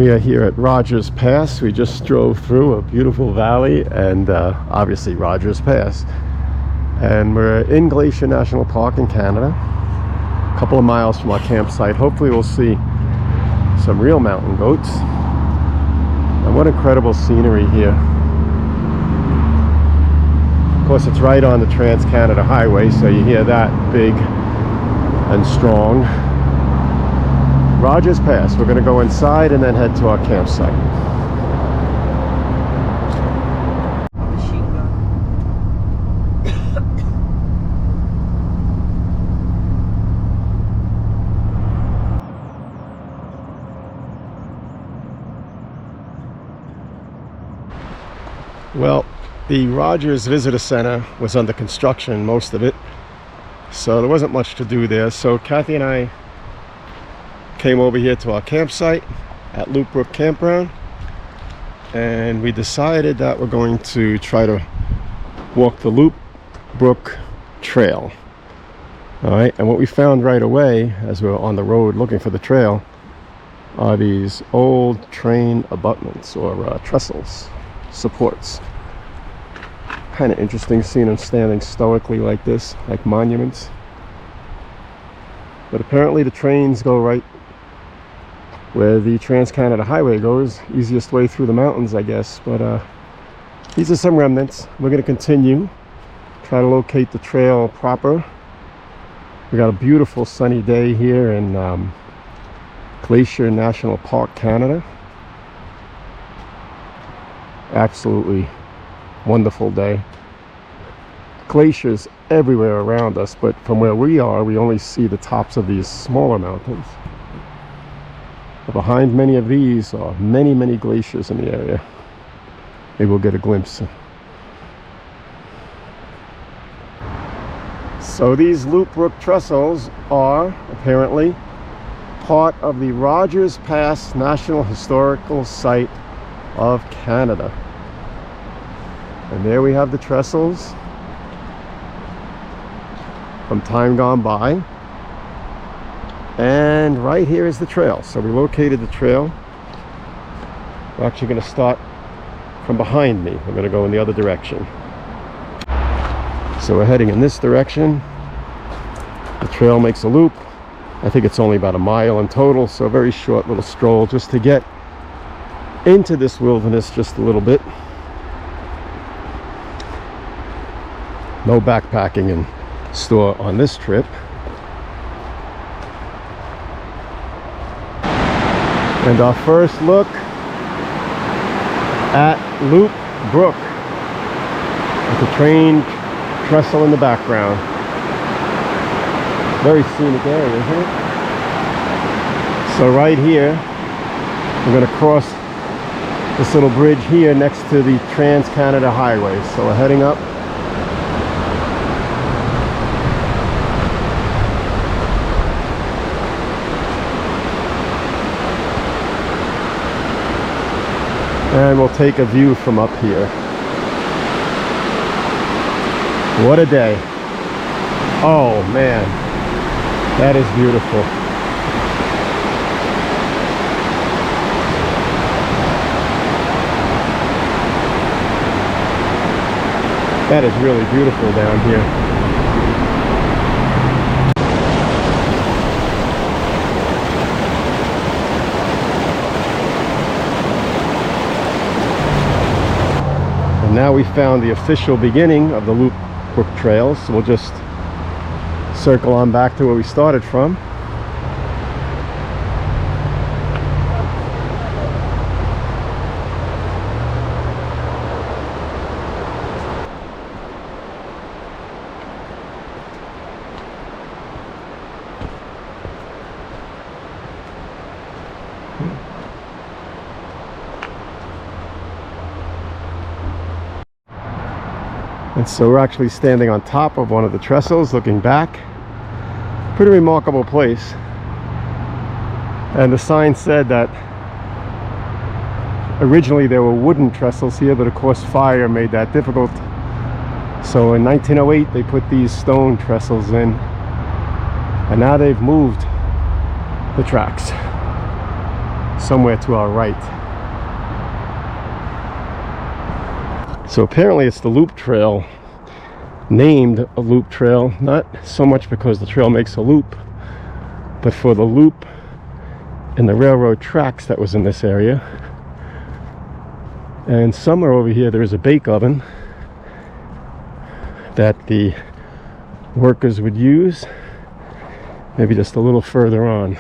We are here at Rogers Pass. We just drove through a beautiful valley and obviously Rogers Pass. And we're in Glacier National Park in Canada, a couple of miles from our campsite. Hopefully we'll see some real mountain goats. And what incredible scenery here. Of course, it's right on the Trans-Canada Highway, so you hear that big and strong. Rogers Pass. We're going to go inside and then head to our campsite. Well, the Rogers Visitor Center was under construction, most of it, so there wasn't much to do there. So Kathy and I came over here to our campsite at Loop Brook Campground, and we decided that we're going to try to walk the Loop Brook Trail. All right, and what we found right away as we were on the road looking for the trail are these old train abutments or trestles, supports. Kind of interesting seeing them standing stoically like this, like monuments. But apparently the trains go right where the Trans-Canada Highway goes, easiest way through the mountains, I guess. But these are some remnants. We're going to continue, try to locate the trail proper. We got a beautiful sunny day here in Glacier National Park, Canada. Absolutely wonderful day. Glaciers everywhere around us, but from where we are, we only see the tops of these smaller mountains. But behind many of these are many, many glaciers in the area. Maybe we'll get a glimpse. So these Loop Brook trestles are apparently part of the Rogers Pass National Historical Site of Canada. And there we have the trestles from time gone by. And right here is the trail. So we located the trail. We're actually going to start from behind me. We're going to go in the other direction. So we're heading in this direction. The trail makes a loop. I think it's only about a mile in total, so a very short little stroll just to get into this wilderness just a little bit. No backpacking in store on this trip. And our first look at Loop Brook with the train trestle in the background. Very scenic area, isn't it? So right here, we're going to cross this little bridge here next to the Trans-Canada Highway. So we're heading up. And we'll take a view from up here. What a day. Oh man, that is beautiful. That is really beautiful down here. Now we found the official beginning of the Loop Brook Trail, so we'll just circle on back to where we started from. And so we're actually standing on top of one of the trestles looking back. Pretty remarkable place. And the sign said that originally there were wooden trestles here, but of course fire made that difficult. So in 1908 they put these stone trestles in, and now they've moved the tracks. somewhere to our right. So apparently it's the Loop Trail, named a Loop Trail, not so much because the trail makes a loop, but for the loop and the railroad tracks that was in this area. And somewhere over here there is a bake oven that the workers would use, maybe just a little further on.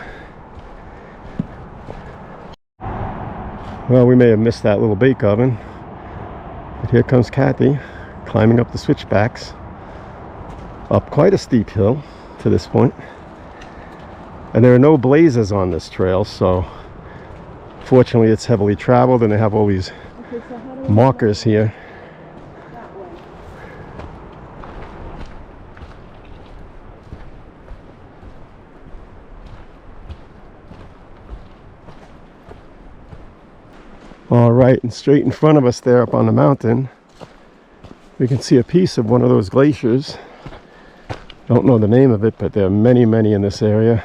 Well, we may have missed that little bake oven, but here comes Kathy climbing up the switchbacks up quite a steep hill to this point. And there are no blazes on this trail, so fortunately it's heavily traveled, and they have all these markers here. All right, and straight in front of us there up on the mountain, we can see a piece of one of those glaciers. Don't know the name of it, but there are many, many in this area.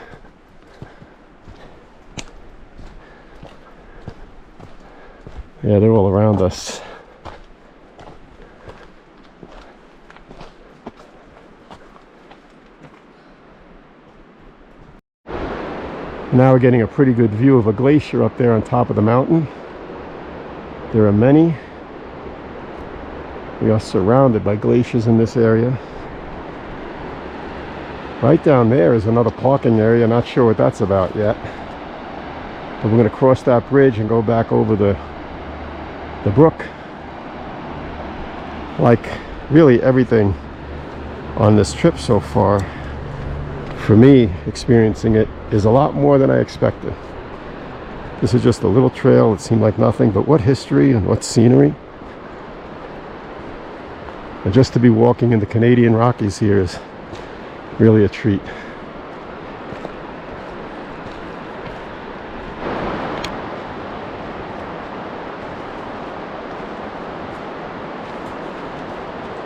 Yeah, they're all around us. Now we're getting a pretty good view of a glacier up there on top of the mountain. There are many. We are surrounded by glaciers in this area. Right down there is another parking area. Not sure what that's about yet. But we're going to cross that bridge and go back over the brook. Like really everything on this trip so far, for me, experiencing it is a lot more than I expected. This is just a little trail. It seemed like nothing, but what history and what scenery. And just to be walking in the Canadian Rockies here is really a treat.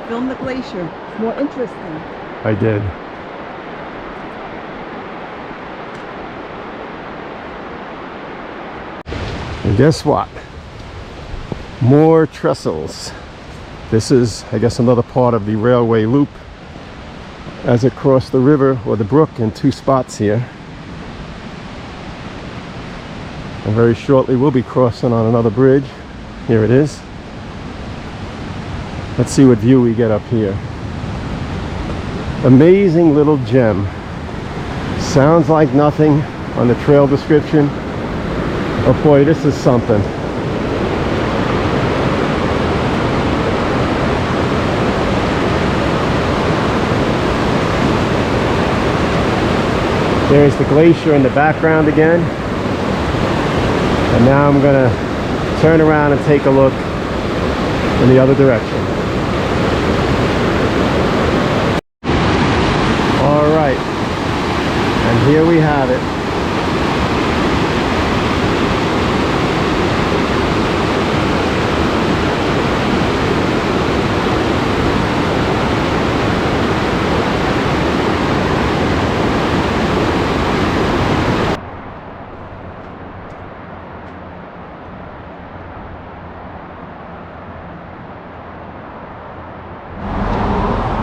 Film the glacier. It's more interesting. I did. And guess what? More trestles. This is, I guess, another part of the railway loop as it crossed the river or the brook in two spots here. And very shortly we'll be crossing on another bridge. Here it is. Let's see what view we get up here. Amazing little gem. Sounds like nothing on the trail description. Oh boy, this is something. There's the glacier in the background again. And now I'm gonna turn around and take a look in the other direction. All right, and here we have it.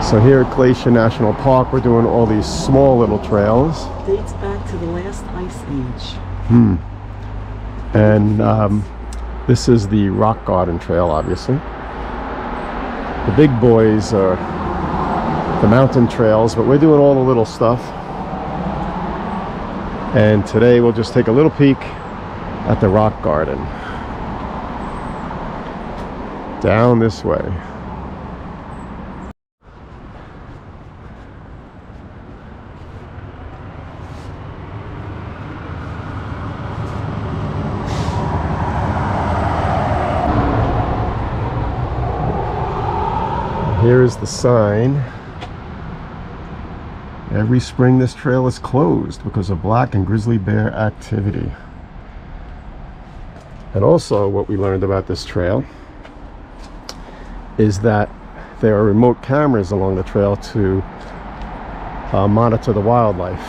So here at Glacier National Park, we're doing all these small little trails. Dates back to the last ice age. And this is the Rockgarden Trail, obviously. The big boys are the mountain trails, but we're doing all the little stuff. And today we'll just take a little peek at the rock garden. Down this way. Here is the sign. Every spring this trail is closed because of black and grizzly bear activity. And also what we learned about this trail is that there are remote cameras along the trail to monitor the wildlife.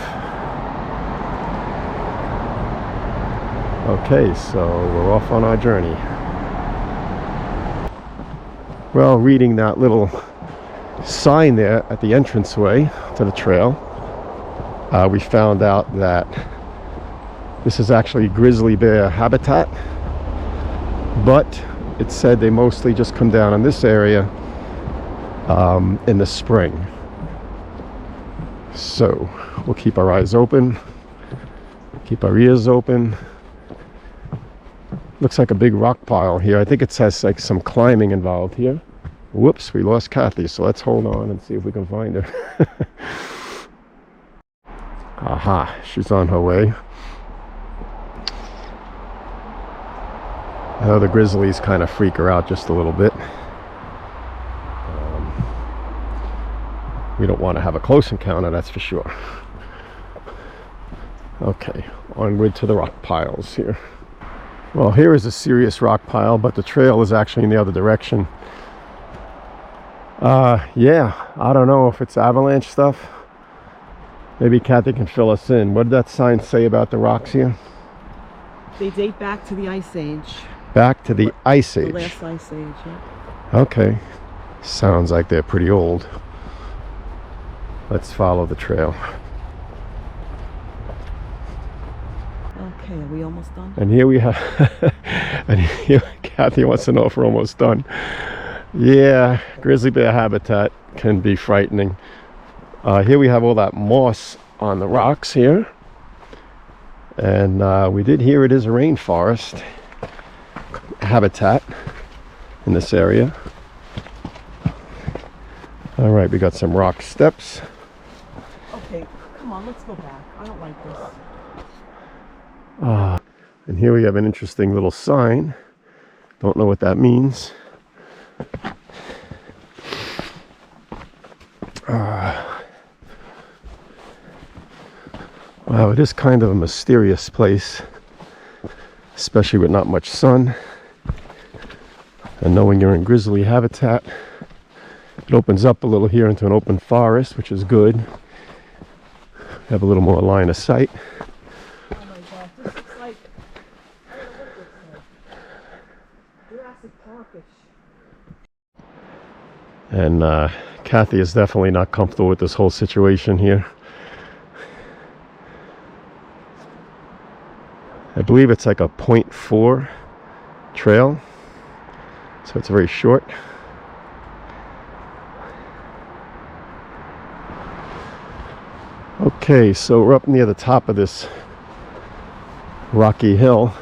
Okay, so we're off on our journey. Well, reading that little sign there at the entranceway to the trail, we found out that this is actually grizzly bear habitat, but it said they mostly just come down in this area in the spring. So we'll keep our eyes open, keep our ears open. Looks like a big rock pile here. I think it has like some climbing involved here. Whoops, we lost Kathy, so let's hold on and see if we can find her. Aha, she's on her way. I know the grizzlies kind of freak her out just a little bit. We don't want to have a close encounter, that's for sure. Okay, onward to the rock piles here. Well, here is a serious rock pile, but the trail is actually in the other direction. Yeah, I don't know if it's avalanche stuff. Maybe Kathy can fill us in. What did that sign say about the rocks here? They date back to the Ice Age. Back to the Ice Age. The last Ice Age, yeah. Okay. Sounds like they're pretty old. Let's follow the trail. Okay, are we almost done? And here we have... and here, Kathy wants to know if we're almost done. Yeah, grizzly bear habitat can be frightening. Here we have all that moss on the rocks here. And we did hear it is a rainforest habitat in this area. All right, we got some rock steps. Okay, come on, let's go back. I don't like this. And here we have an interesting little sign. Don't know what that means. Wow, it is kind of a mysterious place, especially with not much sun. And knowing you're in grizzly habitat, it opens up a little here into an open forest, which is good. Have a little more line of sight. Oh my gosh, this looks like, I don't know what it looks like. Jurassic Parkish. And Kathy is definitely not comfortable with this whole situation here. I believe it's like a 0.4 trail, so it's very short. Okay, so we're up near the top of this rocky hill.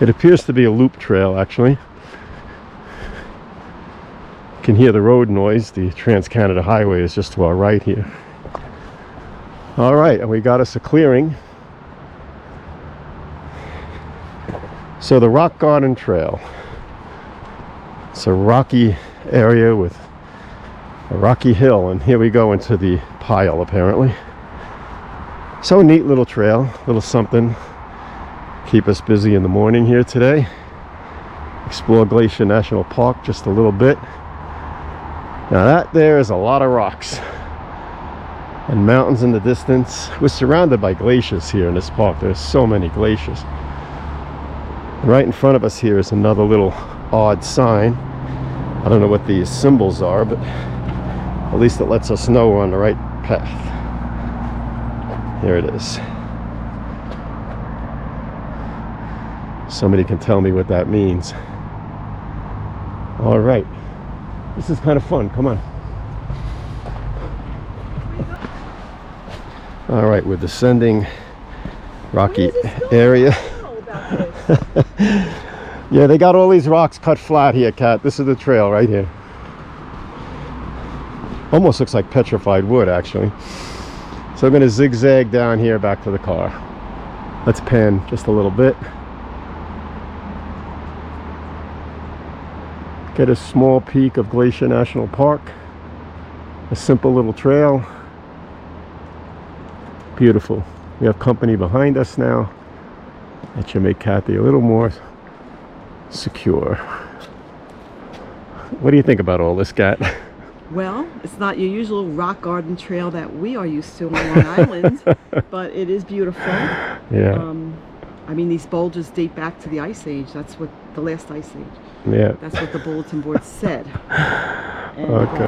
It appears to be a loop trail, actually. You can hear the road noise. The Trans-Canada Highway is just to our right here. All right, and we got us a clearing. So the Rockgarden Trail. It's a rocky area with a rocky hill, and here we go into the pile apparently. So a neat little trail, little something. Keep us busy in the morning here today. Explore Glacier National Park just a little bit. Now that there is a lot of rocks and mountains in the distance. We're surrounded by glaciers here in this park. There's so many glaciers. Right in front of us here is another little odd sign. I don't know what these symbols are, but at least it lets us know we're on the right path. Here it is. Somebody can tell me what that means. All right. This is kind of fun. Come on. All right, we're descending rocky area. Yeah, they got all these rocks cut flat here, Kat. This is the trail right here. Almost looks like petrified wood, actually. So I'm going to zigzag down here back to the car. Let's pan just a little bit. Get a small peek of Glacier National Park. A simple little trail. Beautiful. We have company behind us now. That should make Kathy a little more secure. What do you think about all this, Kat? Well, it's not your usual rock garden trail that we are used to on Long Island, but it is beautiful. Yeah. I mean, these boulders date back to the Ice Age. That's what the last Ice Age. Yeah. That's what the bulletin board said. And, Okay.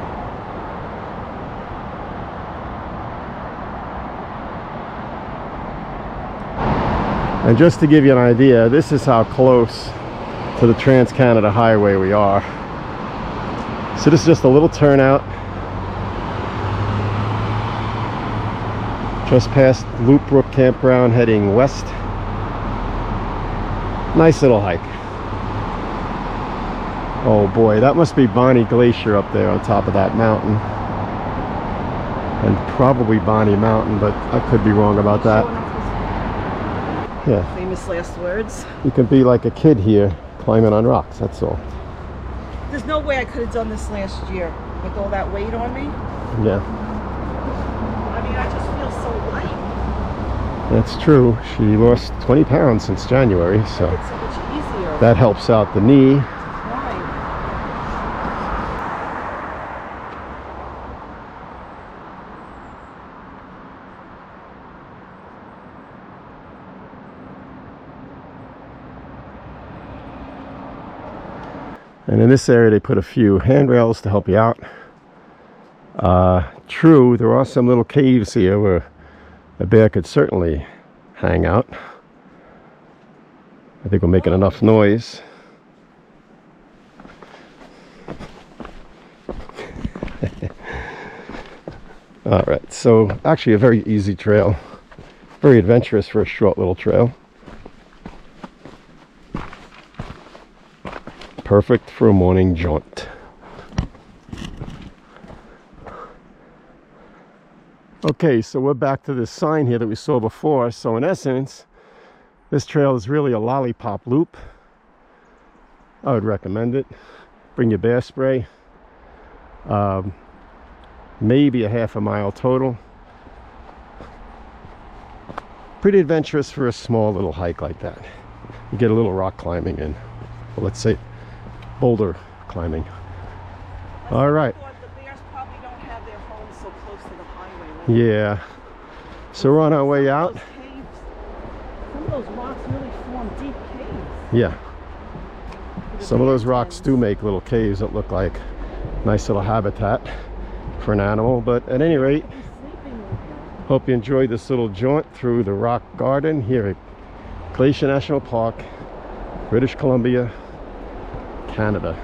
And just to give you an idea, this is how close to the Trans-Canada Highway we are. So this is just a little turnout. Just past Loop Brook Campground, heading west. Nice little hike. Oh boy, that must be Bonnie Glacier up there on top of that mountain. And probably Bonnie Mountain, but I could be wrong about that. Yeah. Famous last words. You can be like a kid here, climbing on rocks, that's all. There's no way I could have done this last year with all that weight on me. Yeah. I mean, I just feel so light. That's true. She lost 20 pounds since January, so It's so much easier. that helps out the knee. Right. And in this area they put a few handrails to help you out. True, there are some little caves here where a bear could certainly hang out. I think we're making enough noise. Alright, so actually a very easy trail. Very adventurous for a short little trail. Perfect for a morning jaunt. Okay, so we're back to this sign here that we saw before. So in essence, this trail is really a lollipop loop. I would recommend it. Bring your bear spray. Maybe a half a mile total. Pretty adventurous for a small little hike like that. You get a little rock climbing in. Well, let's say boulder climbing. All right. The bears probably don't have their homes so close to the highway. Yeah. So we're on our way out. Those caves, some of those rocks really form deep caves. Yeah. Some of those rocks do make little caves that look like nice little habitat for an animal. But at any rate, hope you enjoyed this little jaunt through the rock garden here at Glacier National Park, British Columbia, Canada.